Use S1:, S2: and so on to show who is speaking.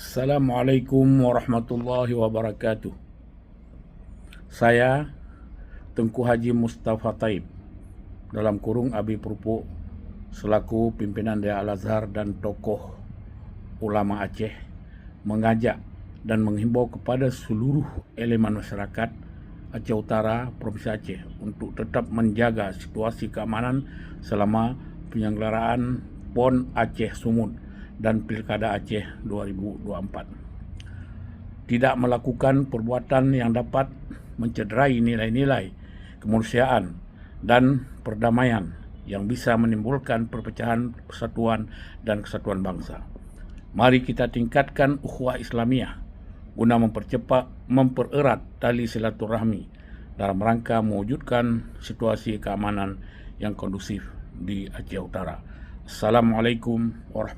S1: Assalamualaikum warahmatullahi wabarakatuh. Saya Tengku Haji Mustafa Taib, dalam kurung Abi Purpo, selaku pimpinan Daya Al-Azhar dan tokoh ulama Aceh, mengajak dan menghimbau kepada seluruh elemen masyarakat Aceh Utara, Provinsi Aceh untuk tetap menjaga situasi keamanan selama penyelenggaraan PON Aceh Sumut dan Pilkada Aceh 2024. Tidak melakukan perbuatan yang dapat mencederai nilai-nilai kemanusiaan dan perdamaian yang bisa menimbulkan perpecahan, persatuan, dan kesatuan bangsa. Mari kita tingkatkan ukhuwah Islamiyah guna mempererat tali silaturahmi dalam rangka mewujudkan situasi keamanan yang kondusif di Aceh Utara. Assalamualaikum warahmatullahi wabarakatuh.